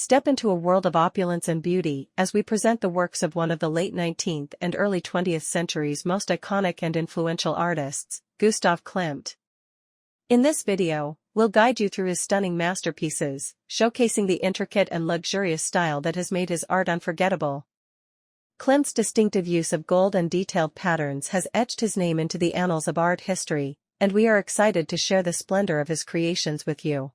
Step into a world of opulence and beauty as we present the works of one of the late 19th and early 20th century's most iconic and influential artists, Gustav Klimt. In this video, we'll guide you through his stunning masterpieces, showcasing the intricate and luxurious style that has made his art unforgettable. Klimt's distinctive use of gold and detailed patterns has etched his name into the annals of art history, and we are excited to share the splendor of his creations with you.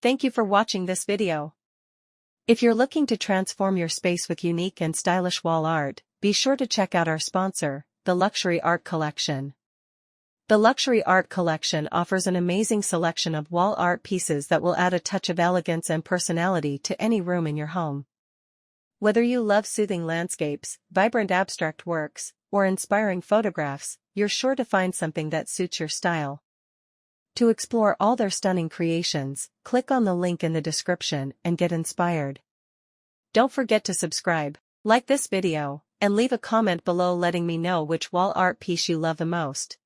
Thank you for watching this video. If you're looking to transform your space with unique and stylish wall art, be sure to check out our sponsor, the Luxury Art Collection. The Luxury Art Collection offers an amazing selection of wall art pieces that will add a touch of elegance and personality to any room in your home. Whether you love soothing landscapes, vibrant abstract works, or inspiring photographs, you're sure to find something that suits your style. To explore all their stunning creations, click on the link in the description and get inspired. Don't forget to subscribe, like this video, and leave a comment below letting me know which wall art piece you love the most.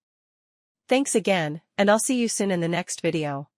Thanks again, and I'll see you soon in the next video.